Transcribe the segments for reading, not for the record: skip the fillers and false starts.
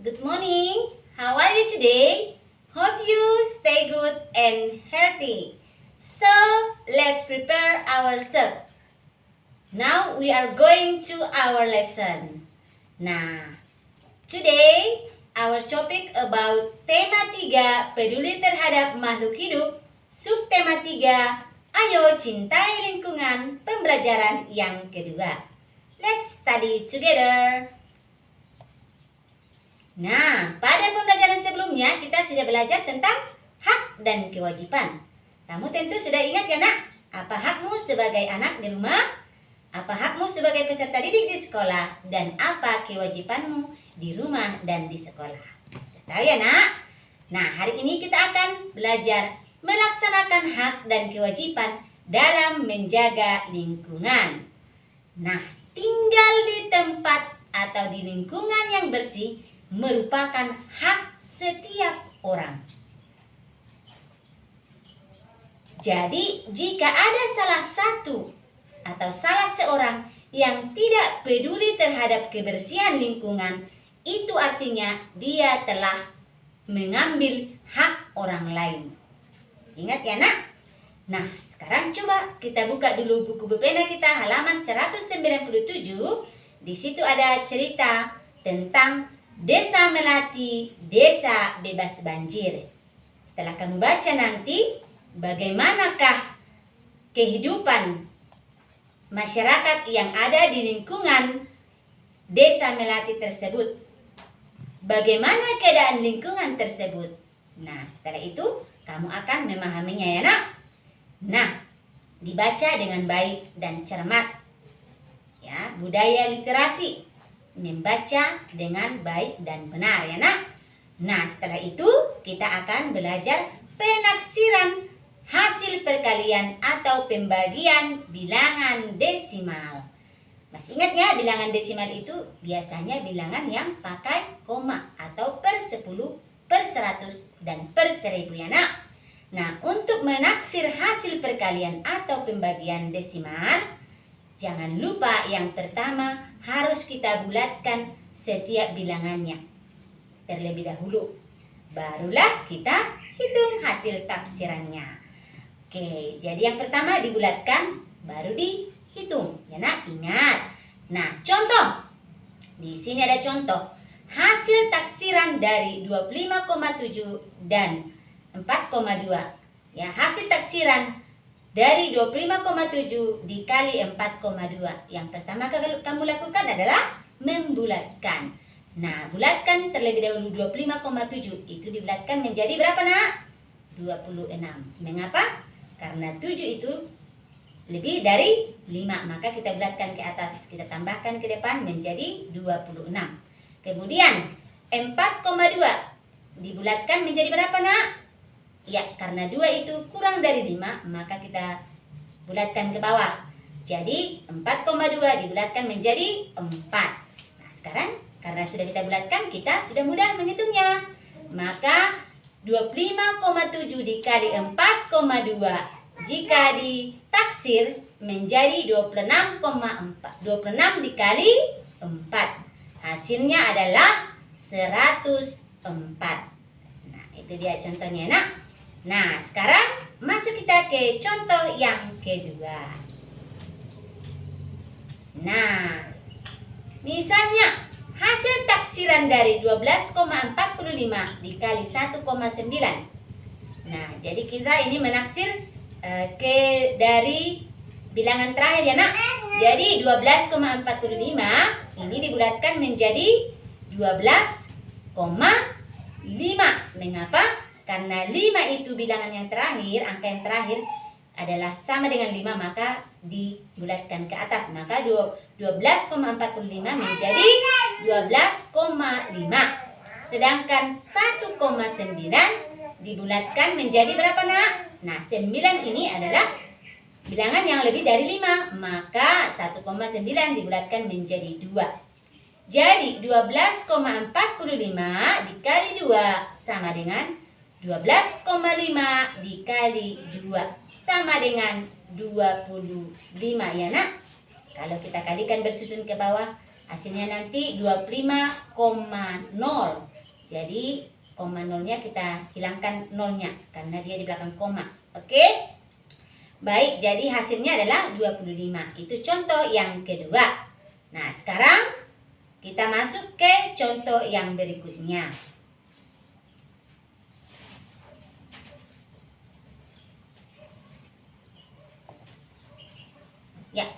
Good morning. How are you today? Hope you stay good and healthy. So, let's prepare ourselves. Now we are going to our lesson. Nah, today our topic about tema 3 peduli terhadap makhluk hidup. Subtema 3, ayo cintai lingkungan, pembelajaran yang kedua. Let's study together. Nah, pada pembelajaran sebelumnya kita sudah belajar tentang hak dan kewajiban. Kamu tentu sudah ingat ya nak, apa hakmu sebagai anak di rumah, apa hakmu sebagai peserta didik di sekolah, dan apa kewajibanmu di rumah dan di sekolah. Sudah tahu ya nak? Nah, hari ini kita akan belajar melaksanakan hak dan kewajiban dalam menjaga lingkungan. Nah, tinggal di tempat atau di lingkungan yang bersih merupakan hak setiap orang. Jadi, jika ada salah satu atau salah seorang yang tidak peduli terhadap kebersihan lingkungan, itu artinya dia telah mengambil hak orang lain. Ingat ya nak? Nah, sekarang coba kita buka dulu buku berpena kita halaman 197. Di situ ada cerita tentang Desa Melati, desa bebas banjir. Setelah kamu baca nanti, bagaimanakah kehidupan masyarakat yang ada di lingkungan Desa Melati tersebut? Bagaimana keadaan lingkungan tersebut? Nah, setelah itu kamu akan memahaminya ya nak. Nah, dibaca dengan baik dan cermat. Ya, budaya literasi. Membaca dengan baik dan benar ya nak. Nah, setelah itu kita akan belajar penaksiran hasil perkalian atau pembagian bilangan desimal. Masih ingat ya, bilangan desimal itu biasanya bilangan yang pakai koma atau per 10, per 100, dan per 1000 ya nak. Nah, untuk menaksir hasil perkalian atau pembagian desimal, jangan lupa yang pertama harus kita bulatkan setiap bilangannya terlebih dahulu. Barulah kita hitung hasil taksirannya. Oke, jadi yang pertama dibulatkan, baru dihitung. Ya nak, ingat. Nah, contoh. Di sini ada contoh. Hasil taksiran dari 25,7 dan 4,2. Ya, hasil taksiran dari 25,7 dikali 4,2. Yang pertama kamu lakukan adalah membulatkan. Nah, bulatkan terlebih dahulu 25,7. Itu dibulatkan menjadi berapa nak? 26. Mengapa? Karena 7 itu lebih dari 5. Maka kita bulatkan ke atas. Kita tambahkan ke depan menjadi 26. Kemudian 4,2 dibulatkan menjadi berapa nak? Ya, karena 2 itu kurang dari 5, maka kita bulatkan ke bawah. Jadi 4,2 dibulatkan menjadi 4. Nah, sekarang karena sudah kita bulatkan, kita sudah mudah menghitungnya. Maka 25,7 dikali 4,2 jika ditaksir menjadi 26,4. 26 dikali 4. Hasilnya adalah 104. Nah, itu dia contohnya nak. Nah, sekarang masuk kita ke contoh yang kedua. Nah, misalnya hasil taksiran dari 12,45 dikali 1,9. Nah, jadi kita ini menaksir dari bilangan terakhir ya nak. Jadi 12,45 ini dibulatkan menjadi 12,5. Mengapa? Karena 5 itu bilangan yang terakhir, angka yang terakhir adalah sama dengan 5, maka dibulatkan ke atas. Maka 12,45 menjadi 12,5. Sedangkan 1,9 dibulatkan menjadi berapa nak? Nah, 9 ini adalah bilangan yang lebih dari 5, maka 1,9 dibulatkan menjadi 2. Jadi 12,45 dikali 2 sama dengan 12,5 dikali 2 sama dengan 25 ya nak. Kalau kita kalikan bersusun ke bawah, hasilnya nanti 25,0. Jadi koma nolnya kita hilangkan nolnya karena dia di belakang koma. Oke? Baik, jadi hasilnya adalah 25. Itu contoh yang kedua. Nah, sekarang kita masuk ke contoh yang berikutnya. Ya.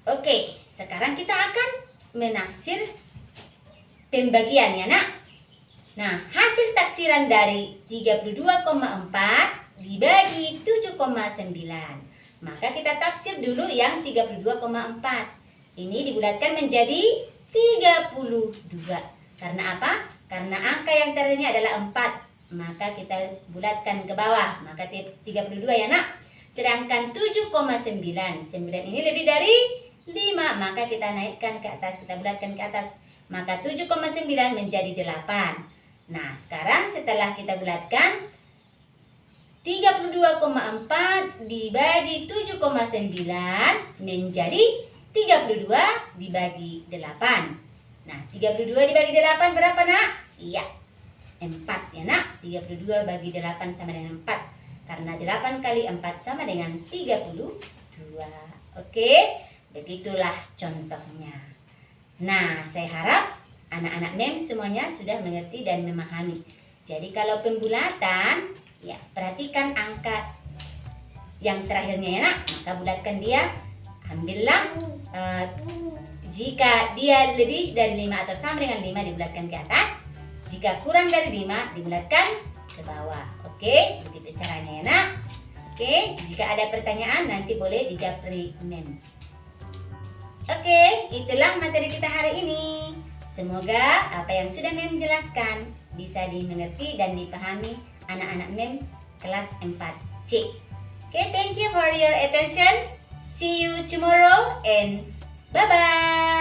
Oke, sekarang kita akan menafsir pembagiannya, Nak. Nah, hasil taksiran dari 32,4 dibagi 7,9. Maka kita tafsir dulu yang 32,4. Ini dibulatkan menjadi 32. Karena apa? Karena angka yang terakhirnya adalah 4. Maka kita bulatkan ke bawah. Maka 32 ya, Nak. Sedangkan 7,9. 9 ini lebih dari 5. Maka kita naikkan ke atas. Kita bulatkan ke atas. Maka 7,9 menjadi 8. Nah, sekarang setelah kita bulatkan 32,4 dibagi 7,9 menjadi 32 dibagi 8. Nah, 32 dibagi 8 berapa, Nak? Iya, 4 ya, Nak. 32 bagi 8 sama dengan 4. Karena 8 kali 4 sama dengan 32. Oke, begitulah contohnya. Nah, saya harap anak-anak MEM semuanya sudah mengerti dan memahami. Jadi kalau pembulatan, ya perhatikan angka yang terakhirnya ya, Nak. Maka bulatkan dia. Ambillah jika dia lebih dari 5 atau sama dengan 5 dibulatkan ke atas. Jika kurang dari 5 dibulatkan ke bawah. Oke, begitu caranya ya, Nak. Oke, jika ada pertanyaan nanti boleh dijapri MEM. Oke, itulah materi kita hari ini. Semoga apa yang sudah MEM jelaskan bisa dimengerti dan dipahami anak-anak MEM kelas 4C. Okay, thank you for your attention. See you tomorrow and bye-bye.